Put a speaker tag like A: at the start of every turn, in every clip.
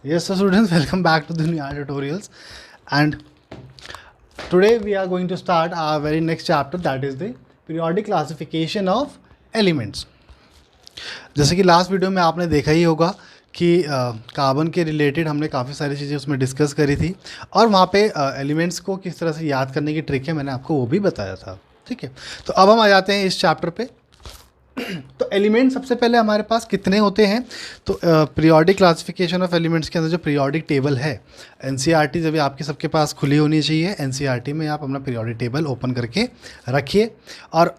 A: Yes, so students, welcome back to the new tutorials. And today we are going to start our very next chapter, that is the periodic classification of elements. जैसे कि last video में आपने देखा ही होगा कि carbon के related हमने काफ़ी सारी चीज़ें उसमें डिस्कस करी थी और वहाँ पे एलिमेंट्स को किस तरह से याद करने की ट्रिक है मैंने आपको वो भी बताया था। ठीक है, तो अब हम आ जाते हैं इस चैप्टर पे। तो एलिमेंट सबसे पहले हमारे पास कितने होते हैं, तो पीरियोडिक क्लासिफिकेशन ऑफ एलिमेंट्स के अंदर जो पीरियोडिक टेबल है, एनसीईआरटी जब आपके सबके पास खुली होनी चाहिए, एनसीईआरटी में आप अपना पीरियोडिक टेबल ओपन करके रखिए और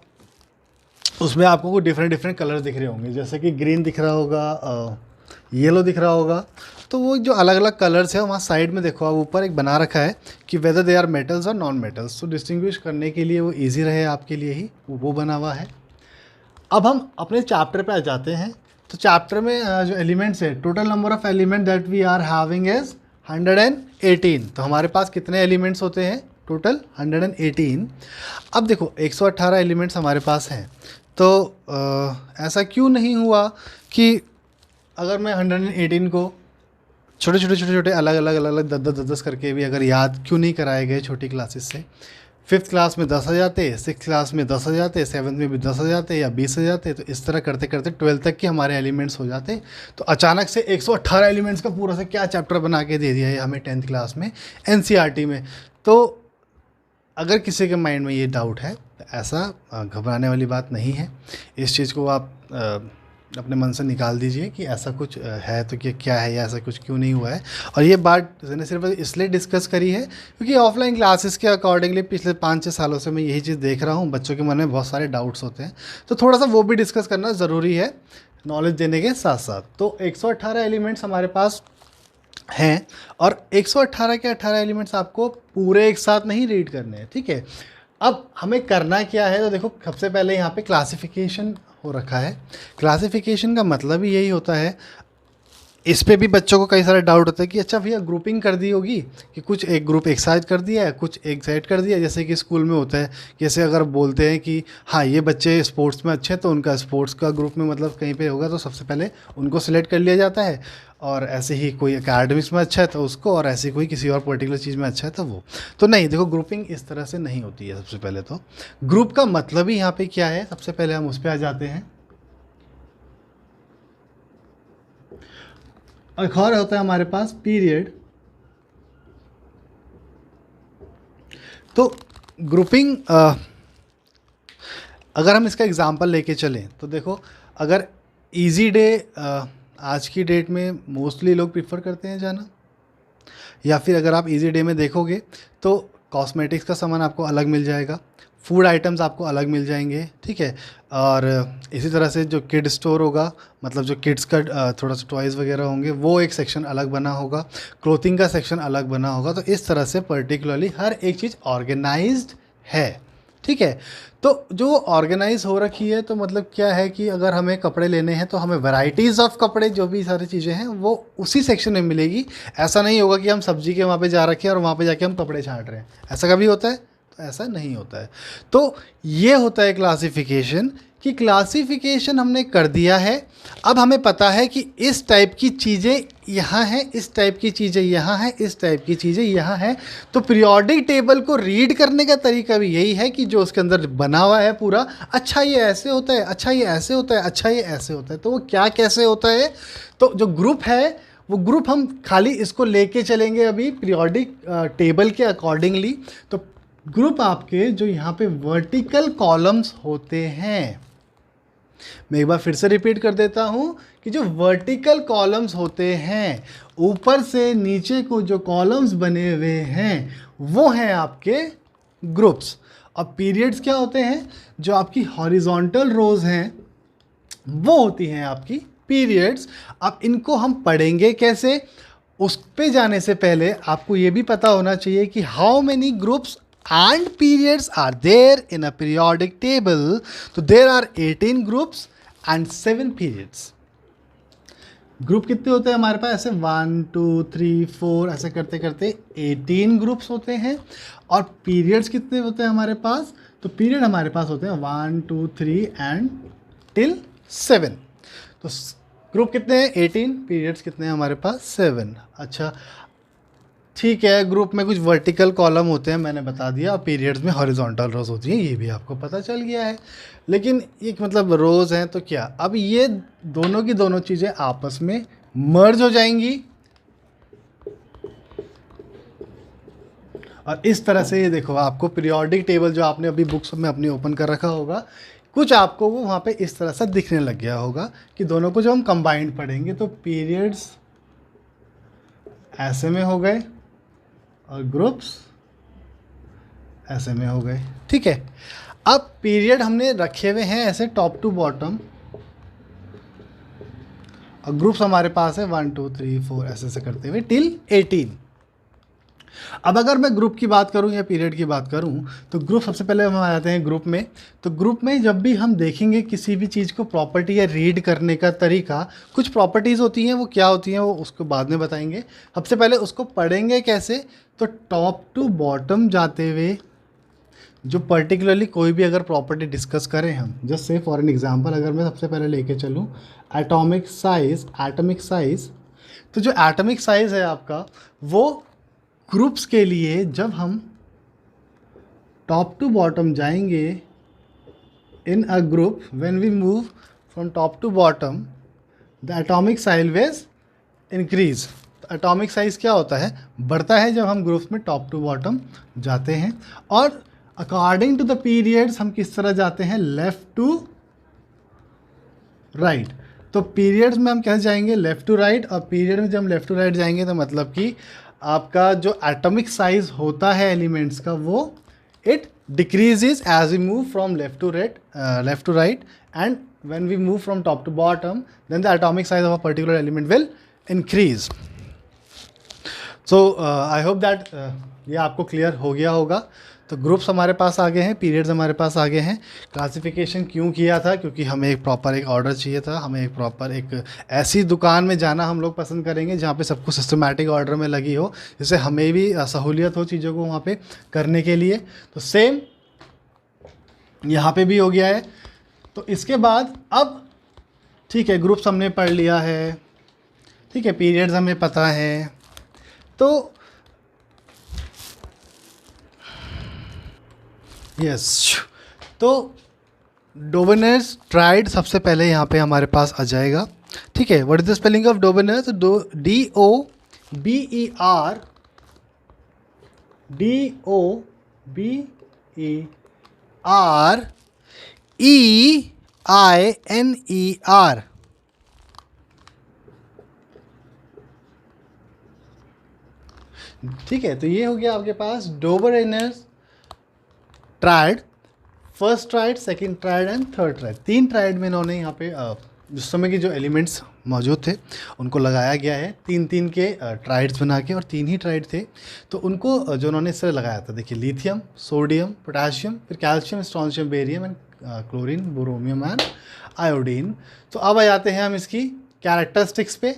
A: उसमें आपको कुछ डिफरेंट कलर्स दिख रहे होंगे, जैसे कि ग्रीन दिख रहा होगा, येलो दिख रहा होगा। तो वो जो अलग अलग कलर्स है वहाँ साइड में देखो आप ऊपर एक बना रखा है कि वेदर दे आर मेटल्स और नॉन मेटल्स, तो डिस्टिंग्विश करने के लिए वो ईजी रहे आपके लिए ही वो बना हुआ है। अब हम अपने चैप्टर पे आ जाते हैं। तो चैप्टर में जो एलिमेंट्स है, total number of element that we are having is 118। तो हमारे पास कितने एलिमेंट्स होते हैं? टोटल 118। अब देखो 118 एलिमेंट्स हमारे पास हैं, तो ऐसा क्यों नहीं हुआ कि अगर मैं 118 को छोटे अलग 10 करके भी अगर याद क्यों नहीं कराए गए छोटी क्लासेस से? 5th क्लास में 10 आ जाते, 6th क्लास में 10 आ जाते, 7th में भी 10 आ जाते या 20 आ जाते, तो इस तरह करते करते 12th तक के हमारे एलिमेंट्स हो जाते। तो अचानक से 118 एलिमेंट्स का पूरा से क्या चैप्टर बना के दे दिया है हमें 10th क्लास में एनसीईआरटी में। तो अगर किसी के माइंड में ये डाउट है तो ऐसा घबराने वाली बात नहीं है। इस चीज़ को आप अपने मन से निकाल दीजिए कि ऐसा कुछ है तो क्या है या ऐसा कुछ क्यों नहीं हुआ है। और ये बात मैंने सिर्फ इसलिए डिस्कस करी है क्योंकि ऑफलाइन क्लासेस के अकॉर्डिंगली पिछले 5-6 सालों से मैं यही चीज़ देख रहा हूँ, बच्चों के मन में बहुत सारे डाउट्स होते हैं, तो थोड़ा सा वो भी डिस्कस करना ज़रूरी है नॉलेज देने के साथ साथ। तो 118 एलिमेंट्स हमारे पास हैं और 118 के 18 एलिमेंट्स आपको पूरे एक साथ नहीं रीड करने हैं। ठीक है, अब हमें करना क्या है? तो देखो सबसे पहले यहाँ पे क्लासिफिकेशन हो रखा है। क्लासिफिकेशन का मतलब ही यही होता है। इस पे भी बच्चों को कई सारे डाउट होते हैं कि अच्छा भैया ग्रुपिंग कर दी होगी कि कुछ एक ग्रुप एक साइड कर दिया है, कुछ एक साइड कर दिया, जैसे कि स्कूल में होता है। जैसे अगर बोलते हैं कि हाँ ये बच्चे स्पोर्ट्स में अच्छे हैं तो उनका स्पोर्ट्स का ग्रुप में मतलब कहीं पे होगा तो सबसे पहले उनको सिलेक्ट कर लिया जाता है, और ऐसे ही कोई एकेडमिक्स में अच्छा है तो उसको, और ऐसे कोई किसी और पर्टिकुलर चीज़ में अच्छा है तो वो। तो नहीं, देखो ग्रुपिंग इस तरह से नहीं होती है। सबसे पहले तो ग्रुप का मतलब ही यहाँ पे क्या है, सबसे पहले हम उस पर आ जाते हैं। और एक और होता है हमारे पास पीरियड। तो ग्रुपिंग अगर हम इसका एग्जांपल लेके चलें तो देखो, अगर इजी डे आज की डेट में मोस्टली लोग प्रीफर करते हैं जाना, या फिर अगर आप इजी डे में देखोगे तो कॉस्मेटिक्स का सामान आपको अलग मिल जाएगा, फूड आइटम्स आपको अलग मिल जाएंगे। ठीक है, और इसी तरह से जो किड स्टोर होगा, मतलब जो किड्स का थोड़ा सा टॉयज़ वगैरह होंगे वो एक सेक्शन अलग बना होगा, क्लोथिंग का सेक्शन अलग बना होगा। तो इस तरह से पर्टिकुलरली हर एक चीज़ ऑर्गेनाइज्ड है। ठीक है, तो जो ऑर्गेनाइज हो रखी है तो मतलब क्या है कि अगर हमें कपड़े लेने हैं तो हमें वैरायटीज़ ऑफ कपड़े जो भी सारी चीज़ें हैं वो उसी सेक्शन में मिलेगी। ऐसा नहीं होगा कि हम सब्जी के वहाँ पे जा रखे हैं और वहाँ पे जाके हम कपड़े छांट रहे हैं, ऐसा कभी होता है? तो ऐसा नहीं होता है। तो ये होता है क्लासिफिकेशन, कि क्लासिफिकेशन हमने कर दिया है। अब हमें पता है कि इस टाइप की चीज़ें यहाँ हैं, इस टाइप की चीज़ें यहाँ हैं, इस टाइप की चीज़ें यहाँ हैं। तो पीरियोडिक टेबल को रीड करने का तरीका भी यही है कि जो उसके अंदर बना हुआ है पूरा, अच्छा ये ऐसे होता है, अच्छा ये ऐसे होता है, अच्छा ये ऐसे होता है। तो वो क्या कैसे होता है? तो जो ग्रुप है वो ग्रुप हम खाली इसको लेके चलेंगे अभी पीरियोडिक टेबल के अकॉर्डिंगली। तो ग्रुप आपके जो यहाँ पे वर्टिकल कॉलम्स होते हैं, मैं एक बार फिर से रिपीट कर देता हूँ कि जो वर्टिकल कॉलम्स होते हैं, ऊपर से नीचे को जो कॉलम्स बने हुए हैं वो हैं आपके ग्रुप्स। अब पीरियड्स क्या होते हैं? जो आपकी हॉरिजॉन्टल रोज हैं वो होती हैं आपकी पीरियड्स। अब इनको हम पढ़ेंगे कैसे, उस पे जाने से पहले आपको ये भी पता होना चाहिए कि how many groups and periods are there in a periodic table. तो there are 18 groups and 7 periods. Group कितने होते हैं हमारे पास? ऐसे 1 2 3 4 ऐसे करते करते 18 ग्रुप्स होते हैं। और पीरियड्स कितने होते हैं हमारे पास? तो पीरियड हमारे पास होते हैं 1 2 3 एंड टिल 7। तो ग्रुप कितने हैं 18, पीरियड्स कितने हैं हमारे पास 7। अच्छा ठीक है, ग्रुप में कुछ वर्टिकल कॉलम होते हैं मैंने बता दिया, और पीरियड्स में हॉरिजॉन्टल रोज होती हैं, ये भी आपको पता चल गया है। लेकिन एक मतलब रोज हैं तो क्या, अब ये दोनों की दोनों चीज़ें आपस में मर्ज हो जाएंगी, और इस तरह से ये देखो आपको पीरियोडिक टेबल जो आपने अभी बुक्स में अपनी ओपन कर रखा होगा, कुछ आपको वो वहाँ पे इस तरह से दिखने लग गया होगा कि दोनों को जब हम कंबाइंड पढ़ेंगे तो पीरियड्स ऐसे में हो गए और ग्रुप्स ऐसे में हो गए। ठीक है, अब पीरियड हमने रखे हुए हैं ऐसे टॉप टू बॉटम, और ग्रुप्स हमारे पास है 1 2 3 4 ऐसे से करते हुए टिल 18। अब अगर मैं ग्रुप की बात करूं या पीरियड की बात करूं तो ग्रुप सबसे पहले हम आ जाते हैं ग्रुप में। तो ग्रुप में जब भी हम देखेंगे किसी भी चीज़ को प्रॉपर्टी या रीड करने का तरीका, कुछ प्रॉपर्टीज़ होती हैं, वो क्या होती हैं वो उसको बाद में बताएंगे। सबसे पहले उसको पढ़ेंगे कैसे, तो टॉप टू बॉटम जाते हुए जो पर्टिकुलरली कोई भी अगर प्रॉपर्टी डिस्कस करें हम, just say for an example अगर मैं सबसे पहले लेके चलूँ एटॉमिक साइज़, तो जो एटॉमिक साइज़ है आपका वो ग्रुप्स के लिए जब हम टॉप टू बॉटम जाएंगे in a group, when we move from top to bottom the atomic size will increase. Atomic size क्या होता है, बढ़ता है जब हम ग्रुप्स में टॉप टू बॉटम जाते हैं। और अकॉर्डिंग टू द पीरियड्स हम किस तरह जाते हैं, लेफ़्ट टू राइट। तो पीरियड्स में हम कैसे जाएंगे, लेफ़्ट टू राइट, और पीरियड में जब हम लेफ़्ट टू राइट जाएंगे तो मतलब कि आपका जो एटॉमिक साइज होता है एलिमेंट्स का वो it decreases as we move from left to right, and when we move from top to bottom then the atomic size of a particular element will increase. So I hope that ये आपको clear हो गया होगा। तो groups हमारे पास आ गए हैं, periods हमारे पास आ गए हैं। क्लासिफिकेशन क्यों किया था, क्योंकि हमें एक प्रॉपर एक ऑर्डर चाहिए था, हमें एक प्रॉपर एक ऐसी दुकान में जाना हम लोग पसंद करेंगे जहाँ पे सब कुछ सिस्टमैटिक ऑर्डर में लगी हो, जिससे हमें भी सहूलियत हो चीज़ों को वहाँ पे करने के लिए। तो सेम यहाँ पे भी हो गया है। तो इसके बाद अब ठीक है, ग्रुप्स हमने पढ़ लिया है, ठीक है, पीरियड्स हमें पता है। तो यस तो डोबेनर्स ट्राइड सबसे पहले यहाँ पे हमारे पास आ जाएगा। ठीक है, what is the spelling of Dobereiner's, DOBEREINER। ठीक है, तो ये हो गया आपके पास Dobereiner's triad, first triad, second triad and third triad. 3 triad में इन्होंने यहाँ पे जिस समय के जो एलिमेंट्स मौजूद थे उनको लगाया गया है 3-3 के ट्राइड्स बना के, और 3 ही ट्राइड थे तो उनको जो उन्होंने इस तरह लगाया था, देखिए लिथियम, सोडियम, पोटाशियम, फिर calcium, strontium, barium and chlorine, bromine and iodine. तो अब आ जाते हैं हम इसकी कैरेक्टरिस्टिक्स पे।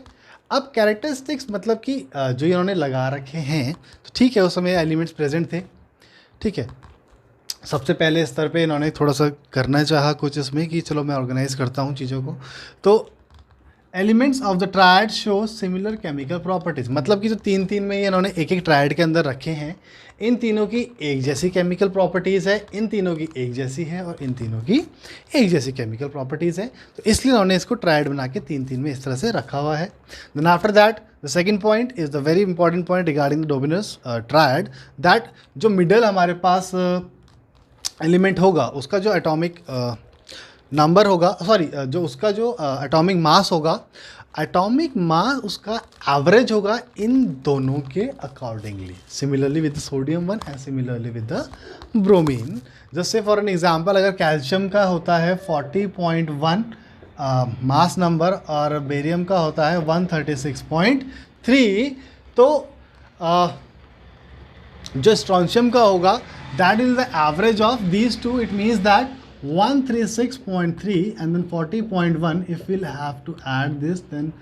A: अब कैरेक्टरिस्टिक्स मतलब कि जो इन्होंने लगा रखे हैं, तो ठीक है उस समय एलिमेंट्स प्रेजेंट थे। ठीक है, सबसे पहले स्तर पे इन्होंने थोड़ा सा करना चाहा कुछ इसमें कि चलो मैं ऑर्गेनाइज करता हूँ चीज़ों को। तो elements of the triad show similar chemical properties, मतलब कि जो 3-3 में ये इन्होंने एक ट्रायड के अंदर रखे हैं, इन तीनों की एक जैसी केमिकल प्रॉपर्टीज़ है, इन तीनों की एक जैसी है, और इन तीनों की एक जैसी केमिकल प्रॉपर्टीज़ है। तो इसलिए उन्होंने इसको ट्रायड बना के 3-3 में इस तरह से रखा हुआ है। Then after that the second point is the very important point regarding the Dobereiner's triad, that जो मिडल हमारे पास एलिमेंट होगा उसका जो एटॉमिक नंबर होगा, सॉरी जो उसका जो एटॉमिक मास होगा, एटॉमिक मास उसका एवरेज होगा इन दोनों के accordingly, similarly with the sodium one and similarly with the bromine. Just say for an example अगर कैल्शियम का होता है 40.1 मास नंबर और बेरियम का होता है 136.3, तो जो स्ट्रॉन्शियम का होगा that is the average of these two. It means that 136.3 and then 40.1, if we'll have to add this then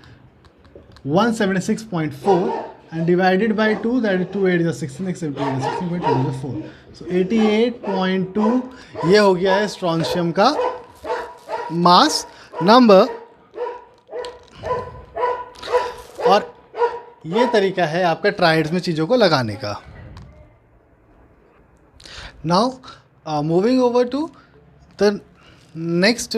A: 176.4 and divided by 2, that is 2 8 is 16, 16.2 is 4, so 88.2 ये हो गया है स्ट्रॉन्शियम का मास नंबर। ये तरीका है आपका ट्राइड्स में चीज़ों को लगाने का। Now moving over to the next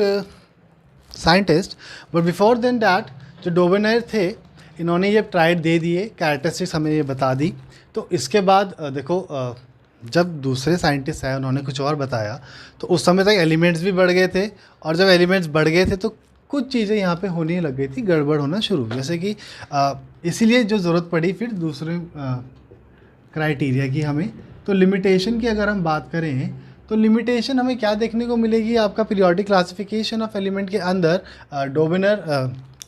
A: scientist, but before then that जो डोबेनेर थे, इन्होंने ये ट्राइड दे दिए, कैरेक्टरिस्टिक्स हमें ये बता दी। तो इसके बाद देखो जब दूसरे साइंटिस्ट आए उन्होंने कुछ और बताया, तो उस समय तक एलिमेंट्स भी बढ़ गए थे, और जब एलिमेंट्स बढ़ गए थे तो कुछ चीज़ें यहाँ पे होने लग गई थी, गड़बड़ होना शुरू, जैसे कि इसीलिए जो ज़रूरत पड़ी फिर दूसरे क्राइटेरिया की हमें। तो लिमिटेशन की अगर हम बात करें तो लिमिटेशन हमें क्या देखने को मिलेगी, आपका पीरियोडिक क्लासिफिकेशन ऑफ एलिमेंट के अंदर डोबेनेर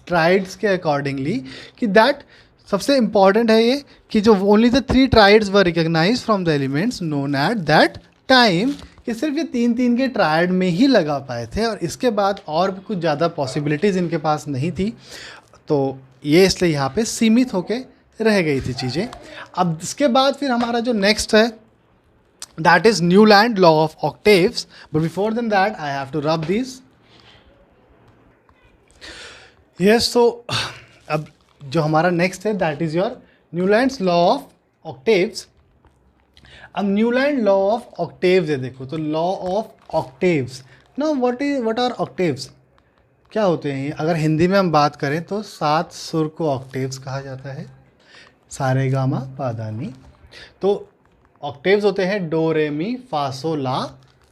A: ट्राइड्स के अकॉर्डिंगली, कि दैट सबसे इम्पॉर्टेंट है ये कि जो only the 3 triads were recognised from the elements known at that time, कि सिर्फ ये 3 के ट्राइड में ही लगा पाए थे, और इसके बाद और भी कुछ ज़्यादा पॉसिबिलिटीज़ इनके पास नहीं थी। तो ये इसलिए यहाँ पे सीमित होके रह गई थी चीज़ें। अब इसके बाद फिर हमारा जो नेक्स्ट है that is Newland law of octaves, but before than that I have to rub these. Yes, so अब जो हमारा नेक्स्ट है that is your Newland's law of octaves. अब Newland law of octaves है, देखो तो law of octaves. Now what are octaves? क्या होते हैं ये? अगर हिंदी में हम बात करें तो 7 सुर को octaves कहा जाता है, सारे गामा पा नी। तो ऑक्टेव्स होते हैं डो रे मी फा सो ला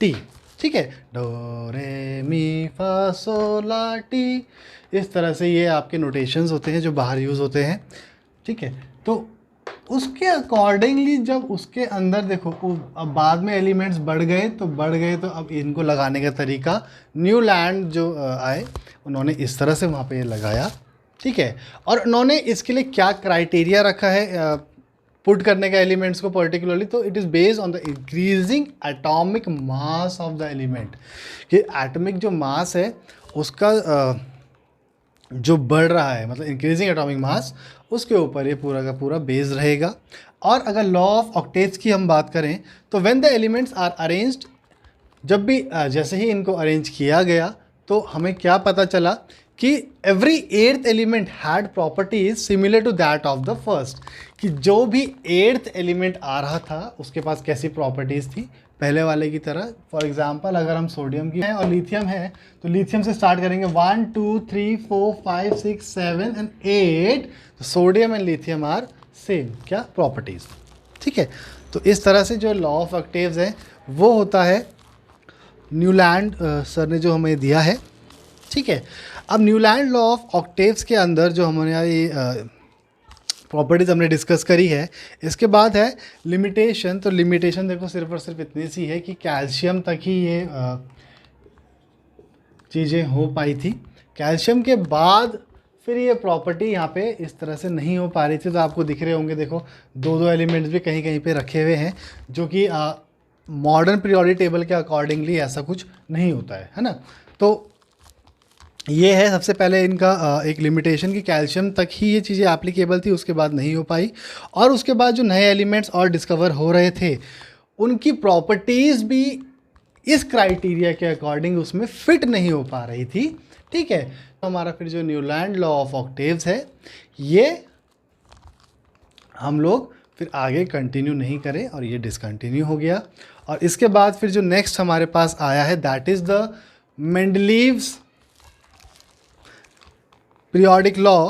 A: टी, ठीक है, डो रे मी फा सो ला टी, इस तरह से ये आपके नोटेशंस होते हैं जो बाहर यूज़ होते हैं, ठीक है। तो उसके अकॉर्डिंगली जब उसके अंदर देखो अब बाद में एलिमेंट्स बढ़ गए तो अब इनको लगाने का तरीका न्यूलैंड जो आए उन्होंने इस तरह से वहाँ पे लगाया, ठीक है। और उन्होंने इसके लिए क्या क्राइटेरिया रखा है पुट करने का एलिमेंट्स को पर्टिकुलरली, तो it is based on the increasing atomic mass of the element, कि एटॉमिक जो मास है उसका जो बढ़ रहा है, मतलब इंक्रीजिंग एटॉमिक मास, उसके ऊपर ये पूरा का पूरा बेस्ड रहेगा। और अगर लॉ ऑफ ऑक्टेव्स की हम बात करें तो when the elements are arranged, जब भी जैसे ही इनको अरेंज किया गया तो हमें क्या पता चला कि every 8th element had properties similar to that of the first, कि जो भी 8th एलिमेंट आ रहा था उसके पास कैसी प्रॉपर्टीज़ थी पहले वाले की तरह। फॉर एग्जांपल अगर हम सोडियम की है और लिथियम है तो लिथियम से स्टार्ट करेंगे 1 2 3 4 5 6 7 एंड 8, तो sodium and lithium are same क्या प्रॉपर्टीज़, ठीक है। तो इस तरह से जो लॉ ऑफ ऑक्टेव्स है वो होता है न्यूलैंड सर ने जो हमें दिया है, ठीक है। अब न्यूलैंड लॉ ऑफ ऑक्टेव्स के अंदर जो हमारे यहाँ ये प्रॉपर्टीज़ हमने डिस्कस करी है, इसके बाद है लिमिटेशन। तो लिमिटेशन देखो सिर्फ और सिर्फ इतनी सी है कि कैल्शियम तक ही ये चीज़ें हो पाई थी, कैल्शियम के बाद फिर ये प्रॉपर्टी यहाँ पे इस तरह से नहीं हो पा रही थी। तो आपको दिख रहे होंगे, देखो 2 एलिमेंट्स भी कहीं कहीं पे रखे हुए हैं, जो कि मॉडर्न पीरियोडिक टेबल के अकॉर्डिंगली ऐसा कुछ नहीं होता है ना। तो ये है सबसे पहले इनका एक लिमिटेशन कि कैल्शियम तक ही ये चीज़ें एप्लीकेबल थी, उसके बाद नहीं हो पाई। और उसके बाद जो नए एलिमेंट्स और डिस्कवर हो रहे थे उनकी प्रॉपर्टीज़ भी इस क्राइटेरिया के अकॉर्डिंग उसमें फिट नहीं हो पा रही थी, ठीक है। तो हमारा फिर जो न्यूलैंड लॉ ऑफ ऑक्टेव्स है ये हम लोग फिर आगे कंटिन्यू नहीं करें और ये डिसकंटिन्यू हो गया। और इसके बाद फिर जो नेक्स्ट हमारे पास आया है that is the Mendeleev's periodic law.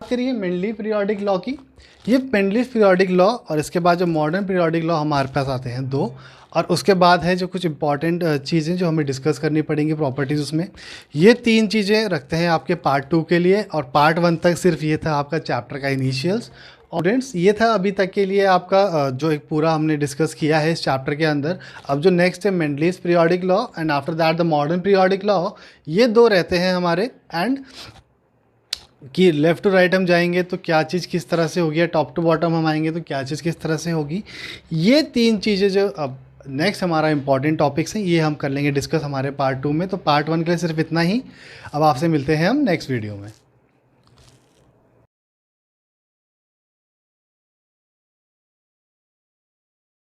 A: करिए मेंडलीव पीरियोडिक लॉ की, ये मेंडलीव पीरियोडिक लॉ और इसके बाद जो मॉडर्न पीरियोडिक लॉ हमारे पास आते हैं 2, और उसके बाद है जो कुछ इंपॉर्टेंट चीज़ें जो हमें डिस्कस करनी पड़ेंगी प्रॉपर्टीज़ उसमें। ये 3 चीज़ें रखते हैं आपके पार्ट 2 के लिए, और पार्ट 1 तक सिर्फ ये था आपका चैप्टर का इनिशियल्स। स्टूडेंट्स ये था अभी तक के लिए आपका जो एक पूरा हमने डिस्कस किया है इस चैप्टर के अंदर। अब जो नेक्स्ट है Mendeleev's periodic law and after that the modern periodic law, ये 2 रहते हैं हमारे। एंड कि लेफ़्ट टू राइट हम जाएंगे तो क्या चीज़ किस तरह से होगी, टॉप टू बॉटम हम आएंगे तो क्या चीज़ किस तरह से होगी। ये 3 चीज़ें जो अब नेक्स्ट हमारा इंपॉर्टेंट टॉपिक्स हैं ये हम कर लेंगे डिस्कस हमारे पार्ट 2 में। तो पार्ट 1 के लिए सिर्फ इतना ही। अब आपसे मिलते हैं हम नेक्स्ट वीडियो में।